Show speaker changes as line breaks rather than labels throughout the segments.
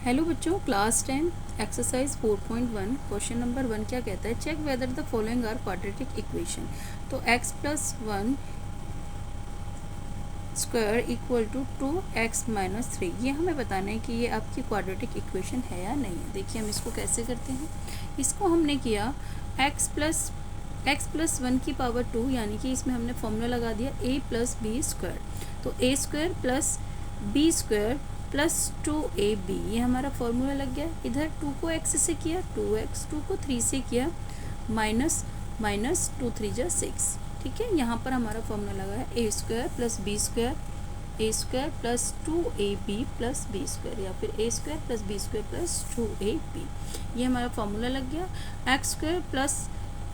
Hello बच्चों, class 10 exercise 4.1 question number 1 क्या कहता है, check whether the following are quadratic equation. तो x plus 1 square equal to 2x minus 3, ये हमें बताना है कि ये आपकी क्वाड्रेटिक इक्वेशन है या नहीं है। देखिए हम इसको कैसे करते हैं। इसको हमने किया x प्लस 1 की पावर 2, यानी कि इसमें हमने फॉर्मूला लगा दिया a प्लस बी स्क्वायर। तो a square plus b square plus 2ab, ये हमारा फॉर्मूला लग गया। इधर 2 को x से किया 2x, 2 को 3 से किया माइनस 2 3 जा 6। ठीक है, यहाँ पर हमारा फॉर्मूला लगा है a square plus b square, a square plus 2ab plus b square, या फिर a square plus b square plus 2ab, ये हमारा फॉर्मूला लग गया। x स्क्वायर प्लस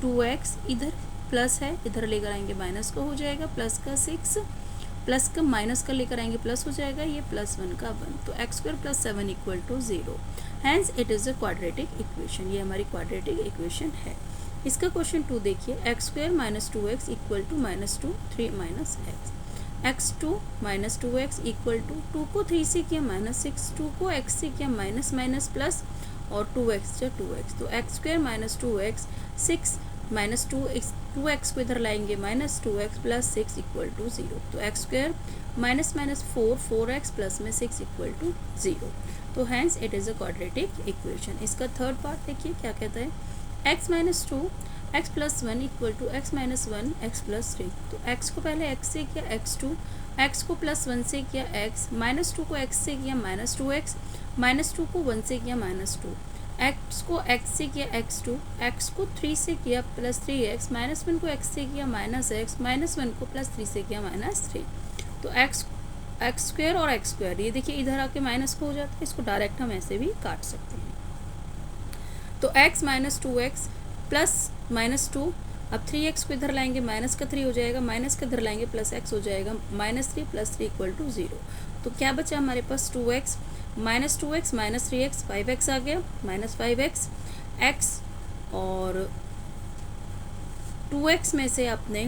2x, इधर प्लस है, इधर लेकर आएंगे माइनस का हो जाएगा, प्लस का 6, प्लस का माइनस का लेकर आएंगे प्लस हो जाएगा, ये प्लस 1 का 1, तो x square plus 7 equal to 0। Hence it is a quadratic equation, ये हमारी क्वाड्रेटिक इक्वेशन है। इसका क्वेश्चन 2 देखिए, x square minus 2x equal to minus 2 3 minus x 2 minus 2x equal to 2 को 3 से किया माइनस 6, 2 को x से किया माइनस माइनस प्लस और 2x जा 2x, तो x square minus 2x 6 minus 2x को इधर लाएंगे minus 2x plus 6 equal to 0, तो x square minus 4x plus में 6 इक्वल टू 0, तो hence it is a quadratic equation. इसका थर्ड पार्ट देखिए क्या कहता है, x minus 2 x plus 1 equal to x minus 1 x plus 3, तो x को पहले x से किया x2, x को प्लस 1 से किया x, माइनस 2 को x से किया माइनस 2x, माइनस 2 को 1 से किया माइनस 2, x को x से किया x2, x को 3 से किया प्लस 3x, माइनस 1 को x से किया माइनस x, माइनस 1 को प्लस 3 से किया माइनस 3, तो x स्क्वायर और x स्क्वायर, ये देखिए इधर आके माइनस को हो जाता है, इसको डायरेक्ट हम ऐसे भी काट सकते हैं। तो x minus 2x plus minus 2, अब 3x को इधर लाएंगे माइनस का 3 हो जाएगा, माइनस का इधर लाएंगे प्लस x हो जाएगा, माइनस 3 प्लस 3 इक्वल टू 0, तो क्या बचा हमारे पास 2x minus 2x minus 3x 5x आ गया, माइनस 5x x, और 2x में से आपने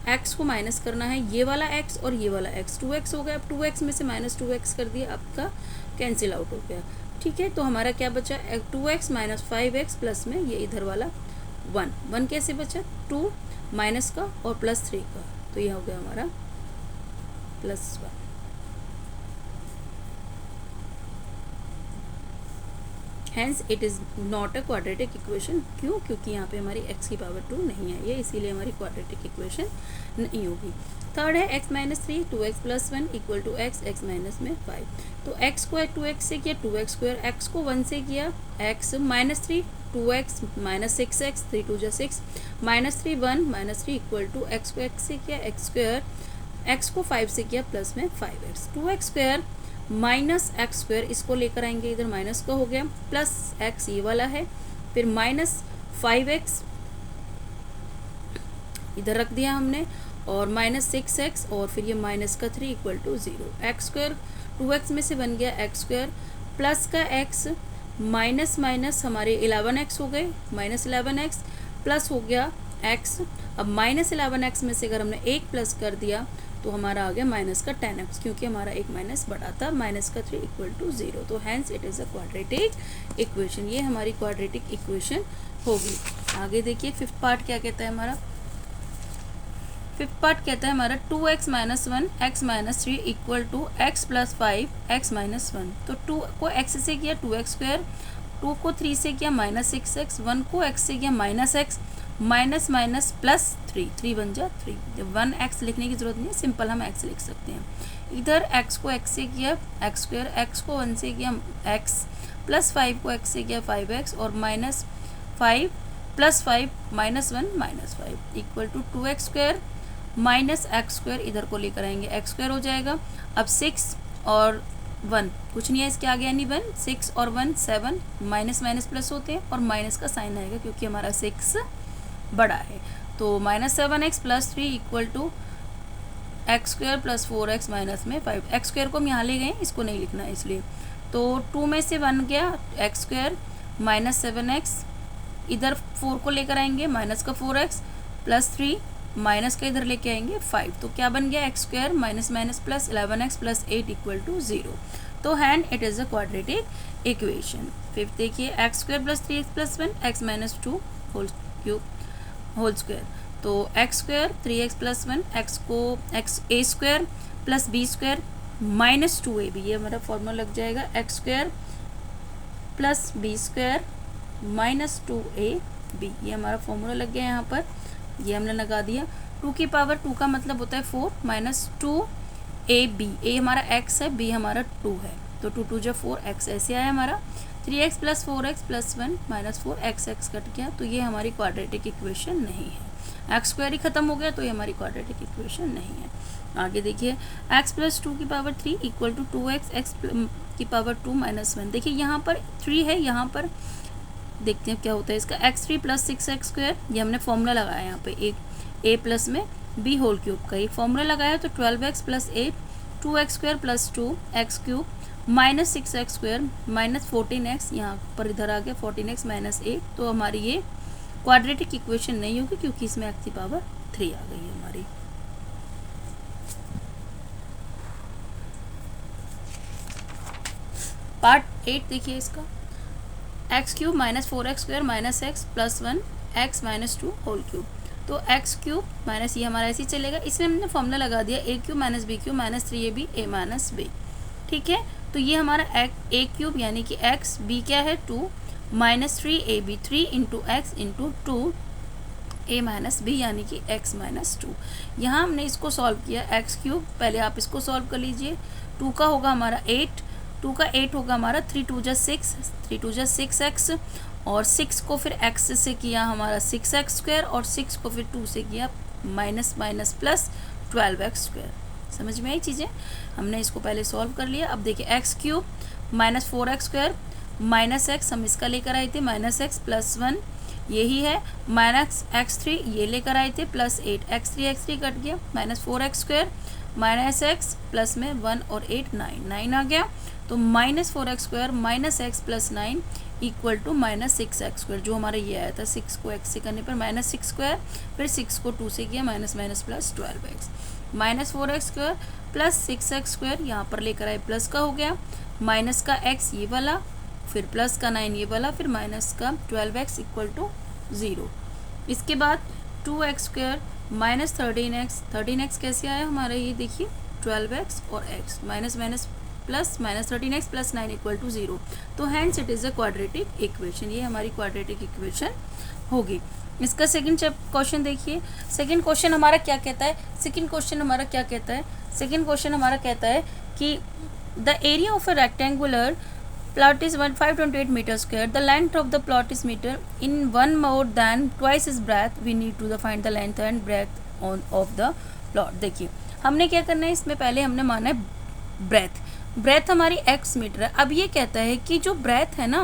x को माइनस करना है, ये वाला x और ये वाला x, 2x हो गया, अब 2x में से माइनस 2x कर दिया, आपका कैंसिल आउट हो गया। ठीक है, तो हमारा क्या बचा 2x माइनस 5x प्लस में ये इधर वाला 1 कैसे बचा, 2 माइनस का और प्लस 3 का, तो ये हो गया हमारा plus 1। Hence it is not a quadratic equation, क्यों, क्योंकि यहाँ पे हमारी x की पावर 2 नहीं है, ये इसीलिए हमारी क्वाड्रेटिक इक्वेशन नहीं होगी। थर्ड है x minus 3 2x plus 1 equal to x minus में 5, तो x को 2x से किया 2x स्क्वायर, x को 1 से किया x minus 3 2x minus 6x 3 2 जा 6, minus 3 1 minus 3 equal to x को x से किया x स्क्वायर, x को 5 से किया प्लस में 5x, 2x square minus x square, इसको लेकर आएंगे इधर माइनस का हो गया, प्लस एक्स ये वाला है, फिर माइनस 5x इधर रख दिया हमने, और माइनस 6x, और फिर ये माइनस का 3 equal to 0, x square 2x में से बन गया एक्स स्क्वायर प्लस का x, माइनस माइनस हमारे 11x हो गए, माइनस 11x प्लस हो गया x, अब माइनस 11x में से अगर हमने 1 प्लस कर दिया तो हमारा आ गया माइनस का 10x, क्योंकि हमारा एक माइनस बढ़ा था, माइनस का 3 इक्वल टू 0, तो hence it is a quadratic equation, ये हमारी क्वाड्रेटिक इक्वेशन होगी। आगे देखिए फिफ्थ पार्ट क्या कहता है हमारा, फिफ्थ पार्ट कहता है हमारा 2x minus 1 x minus 3 equal to x plus 5 x minus 1, तो 2 को x से किया 2x स्क्वायर, 2 को 3 से किया माइनस 6x, 1 को x से किया minus x, minus minus plus 3 बन जा 3, 1x लिखने की जरूरत नहीं है, सिंपल हम x लिख सकते हैं। इधर x को x से किया x स्क्वायर, x को 1 से किया x, प्लस 5 को x से किया 5x, और minus 5 plus 5 minus 1 minus 5 equal to 2x square minus x square, इधर को लेकर आएंगे x स्क्वायर हो जाएगा, अब 6 और 1 कुछ नहीं है इसके आगे, यानी 1 6 और 1 7, माइनस माइनस प्लस होते हैं और माइनस का साइन आएगा क्योंकि हमारा 6 बड़ा है, तो minus 7x plus 3 equal to x square plus 4x minus में 5, एक्स स्क्वायर को हम यहाँ ले गए, इसको नहीं लिखना है इसलिए, तो 2 में से बन गया एक्स स्क्वायर माइनस 7x, इधर 4 को लेकर आएंगे माइनस का 4x प्लस 3, माइनस का इधर लेके आएंगे 5, तो क्या बन गया x square minus minus plus 11x plus 8 equal to 0, तो and it is a quadratic equation. Fifth देखिए x square plus 3x plus 1 x minus 2 whole cube whole square. तो x square 3x plus 1 x को x a square plus b square minus 2ab, ये हमारा formula लग जाएगा x square plus b square minus 2ab, ये हमारा formula लग गया यहाँ पर, ये हमने लगा दिया। 2 की पावर 2 का मतलब होता है 4 माइनस 2ab, ए हमारा x है, b हमारा 2 है, तो 2 2 4x ऐसे आया हमारा। 3x plus 4x plus 1 minus 4x cut गया, तो ये हमारी क्वाड्रेटिक इक्वेशन नहीं है। एक्स स्क्वायर ही खत्म हो गया, तो ये हमारी क्वाड्रेटिक इक्वेशन नहीं है। आगे देखिए x प्लस 2 की power 3 equal to 2x x की पावर 2 माइनस 1। देखिए यहाँ पर 3 है, यहाँ पर देखते हैं क्या होता है इसका। x3 प्लस 6x स्क्वायर, ये हमने फॉर्मूला लगाया यहाँ पे, एक a प्लस में b होल क्यूब का एक फॉर्मूला लगाया, तो 12x plus 8 2x square plus 2x cube minus 6x square minus 14x, यहाँ पर इधर आ गया 14x माइनस 8, तो हमारी ये क्वाड्रेटिक इक्वेशन नहीं होगी क्योंकि इसमें x की पावर 3 आ गई है हमारी। पार्ट 8 देखिए इसका, x cube minus 4x square minus x plus 1 x minus 2 whole cube. तो एक्स क्यूब माइनस ये हमारा ऐसे ही चलेगा, इसमें हमने फॉर्मूला लगा दिया a cube minus b cube minus 3ab a minus b. ठीक है, तो ये हमारा ए क्यूब यानी कि एक्स, बी क्या है 2 minus 3ab 3 into x into 2 ए माइनस बी यानी कि एक्स माइनस 2। यहाँ हमने इसको सॉल्व किया एक्स क्यूब, पहले आप इसको सॉल्व कर लीजिए। 2 का होगा हमारा 8, 2 का 8 होगा हमारा 3 2 जा 6 3 2 जा 6x, और 6 को फिर x से किया हमारा 6x स्क्वायर, और 6 को फिर 2 से किया minus minus plus 12x square. समझ में आई चीज़ें, हमने इसको पहले सॉल्व कर लिया। अब देखिए x cube minus 4x square minus x, हम इसका लेकर आए थे माइनस एक्स प्लस 1, यही है माइनस x3 ये लेकर आए थे प्लस 8 x3 कट गया minus 4x square minus x plus में 1 और 8 9 आ गया, तो minus 4x square minus x plus 9 equal to minus 6x square, जो हमारा ये आया था 6 को x से करने पर माइनस 6 स्क्वायर, फिर 6 को 2 से किया minus minus plus 12x minus 4x square plus 6x square, यहाँ पर लेकर आए प्लस का हो गया, माइनस का x ये वाला, फिर प्लस का 9 ये वाला, फिर माइनस का 12x इक्वल टू 0। इसके बाद 2x स्क्वायर माइनस 13x कैसे आया हमारा, ये देखिए 12x और x minus minus plus minus 13x plus 9 equal to 0, तो hence it is a quadratic equation, ये हमारी क्वाड्रेटिक इक्वेशन होगी। इसका सेकंड क्वेश्चन देखिए, सेकंड क्वेश्चन हमारा क्या कहता है, सेकंड क्वेश्चन हमारा कहता है कि the area of a rectangular plot is 528 meter square, the length of the plot is meter, in one more than twice its breadth, we need to find the length and breadth of the plot। देखिए हमने क्या करना है, इसमें पहले हमने माना है ब्रेथ हमारी x मीटर है। अब ये कहता है कि जो ब्रेथ है ना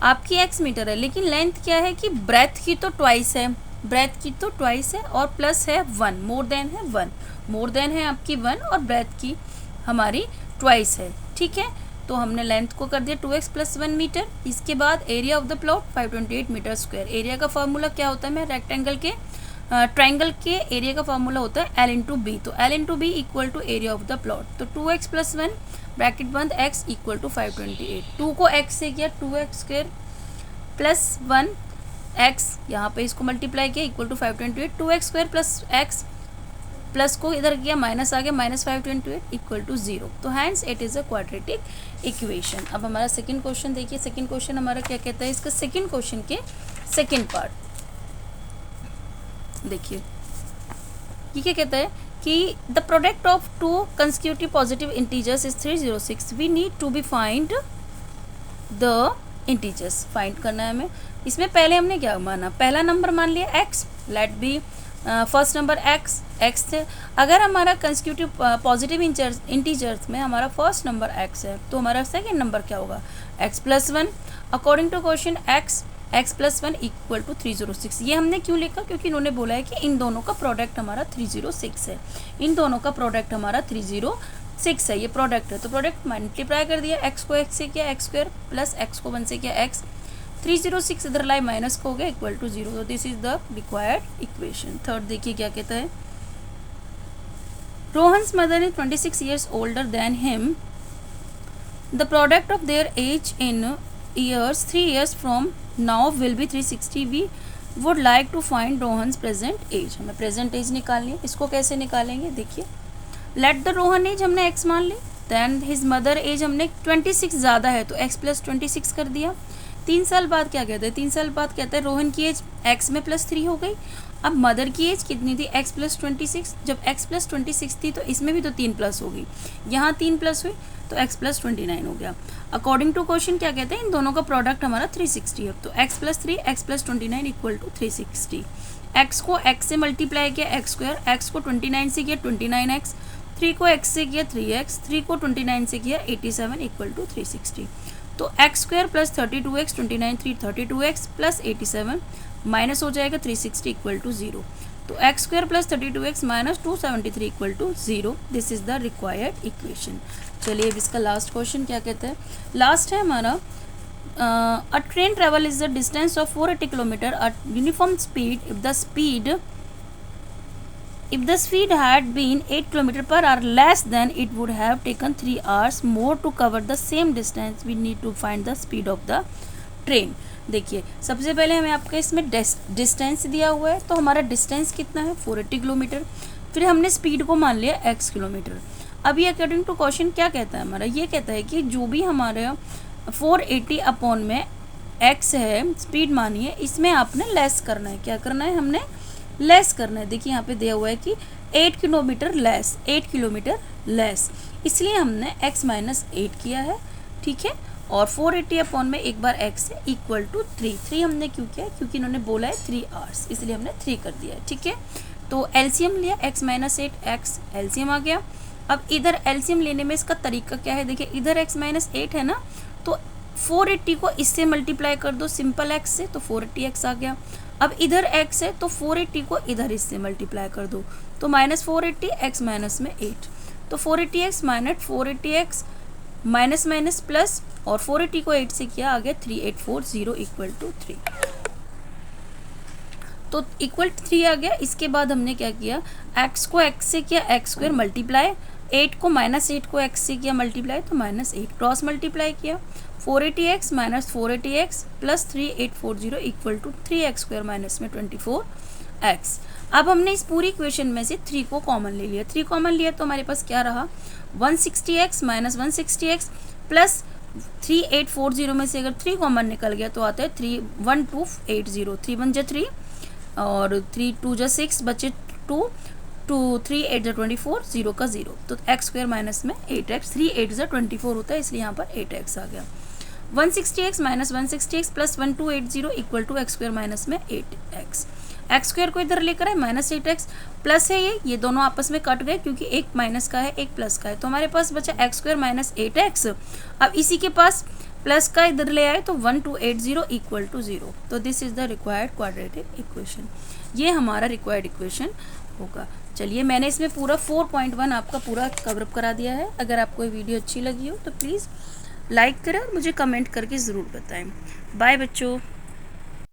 आपकी x मीटर है, लेकिन लेंथ क्या है कि ब्रेथ की तो ट्वाइस है, और प्लस है 1, मोर देन है आपकी 1 और ब्रेथ की हमारी ट्वाइस है। ठीक है, तो हमने लेंथ को कर दिया 2x प्लस 1 मीटर। इसके बाद area of the plot 528 metre square. Area का फार्मूला क्या होता है, मैं ट्राइंगल के एरिया का फार्मूला होता है L इंटू बी, तो L into b equal to area of the plot, तो 2x प्लस 1 ब्रैकेट बंद x इक्वल टू 528, 2 को x से किया 2x स्क्वायर प्लस 1 x, यहाँ पे इसको मल्टीप्लाई किया equal to 528, 2x square plus x plus को इधर किया माइनस आ गया माइनस 528 इक्वल टू 0, तो hence it is a quadratic equation. अब हमारा सेकंड क्वेश्चन देखिए, सेकंड क्वेश्चन हमारा क्या कहता है, इसका सेकंड क्वेश्चन के सेकंड पार्ट देखिए, ये क्या कहता है कि the product of 2 consecutive positive integers is 306, we need to be find the integers, find करना है हमें। इसमें पहले हमने क्या माना, पहला नंबर मान लिया x, let be first number x थे। अगर हमारा कंसेक्यूटिव पॉजिटिव इंटीजर्स में हमारा फर्स्ट नंबर x है, तो हमारा सेकंड नंबर क्या होगा x plus 1। According to question x plus 1 equal to 306। ये हमने क्यों लिखा, क्योंकि इन्होंने बोला है कि इन दोनों का प्रोडक्ट हमारा 306 है, इन दोनों का प्रोडक्ट हमारा 306 है, ये प्रोडक्ट है, तो प्रोडक्ट मल्टीप्लाई कर दिया, x को x से किया x स्क्वायर प्लस x को 1 से किया x, 306 इधर लाई माइनस को हो गया इक्वल टू 0, तो this is the required equation. Third देखिए क्या कहता है, Rohan's mother is 26 years older than him, the product of their age in years 3 years from now will be 360. We would like to find Rohan's present age. हमें present age निकालनी है. इसको कैसे निकालेंगे, देखिए, लेट द रोहन एज हमने x मान ली, देन हिज मदर एज हमने 26 ज़्यादा है तो x प्लस 26 कर दिया. 3 साल बाद क्या कहते हैं, 3 साल बाद कहते हैं रोहन की एज x में प्लस 3 हो गई. अब मदर की एज कितनी थी, x प्लस 26. जब x प्लस 26 थी तो इसमें भी तो 3 प्लस हो गई, यहाँ 3 प्लस हुई तो x प्लस 29 हो गया. अकॉर्डिंग टू क्वेश्चन क्या कहते हैं, इन दोनों का प्रोडक्ट हमारा 360 है. तो x plus 3 x plus 29 equal to 360. x को x से मल्टीप्लाई किया x स्क्वायर, x को 29 से किया 29x, 3 को x से किया 3x, 3 को 29 से किया 87 इक्वल टू 360. तो x square plus 32x 29 3 32x plus 87 minus हो जाएगा 360 इक्वल टू 0. तो x square plus 32x minus 273 equal to 0. This is the required equation. चलिए अब इसका लास्ट क्वेश्चन क्या कहते हैं. लास्ट है हमारा, अ train travel is the distance of 480 kilometre at uniform speed. If the speed had been 8 km per hour less, then it would have taken 3 hours more to cover the same distance. We need to find the speed of the train. देखिए, सबसे पहले हमें आपका इसमें distance दिया हुआ है, तो हमारा डिस्टेंस कितना है 480 किलोमीटर. फिर हमने स्पीड को मान लिया x किलोमीटर. अब ये अकॉर्डिंग टू क्वेश्चन क्या कहता है हमारा, ये कहता है कि जो भी हमारे 480 अपॉन में x है स्पीड मानी है, इसमें आपने लेस करना है. क्या करना है, हमने लेस करना है. देखिए यहाँ पे दिया हुआ है कि 8 किलोमीटर लेस, इसलिए हमने x माइनस 8 किया है. ठीक है, और 480 अपॉन में एक बार x है इक्वल टू 3 हमने क्यों किया, क्योंकि इन्होंने बोला है 3 आवर्स, इसलिए हमने 3 कर दिया है. ठीक है, तो एलसीएम लिया x माइनस 8, x एलसीएम आ गया. अब इधर एलसीएम लेने में इसका तरीका क्या है, देखिए इधर x माइनस 8 है ना, तो 480 को इससे मल्टीप्लाई कर दो सिंपल x से, तो 480x आ गया. अब इधर x है तो 480 को इधर इससे मल्टीप्लाई कर दो, तो माइनस 480 x माइनस में 8, तो 480x minus 480x minus minus plus, और 480 को 8 से किया आ गया 3840 इक्वल टू 3. तो इक्वल 3 आ गया. इसके बाद हमने क्या किया, x को x से किया x स्क्वायर मल्टीप्लाई, 8 को माइनस 8 को x से किया मल्टीप्लाई, तो माइनस 8 क्रॉस मल्टीप्लाई किया. 480x minus 480x plus 3840 equal to 3x square minus में 24x. अब हमने इस पूरी इक्वेशन में से 3 को कॉमन ले लिया. 3 कॉमन लिया तो हमारे पास क्या रहा, 160x माइनस 160x प्लस 3840 में से अगर 3 कॉमन निकल गया तो आता है 31280. 3 1 जा 3 और 3 2 जा 6 बचे 2 2 3 8 जा 24 0 का 0, तो x स्क्वायर माइनस में 8x, 3 8 जा 24 होता है, इसलिए यहाँ पर 8x आ गया. 160x minus 160x plus 1280 equal to x square minus में 8x. x स्क्वायर को इधर लेकर आए माइनस 8x प्लस है, ये दोनों आपस में कट गए क्योंकि एक माइनस का है एक प्लस का है, तो हमारे पास बचा x स्क्वायर माइनस 8x. अब इसी के पास प्लस का इधर ले आए तो 1280 इक्वल टू 0. तो this is the required quadratic equation. ये हमारा रिक्वायर्ड इक्वेशन होगा. चलिए, मैंने इसमें पूरा 4.1 आपका पूरा कवरअप करा दिया है. अगर आपको ये वीडियो अच्छी लगी हो तो प्लीज़ लाइक करें और मुझे कमेंट करके ज़रूर बताएं. बाय बच्चों.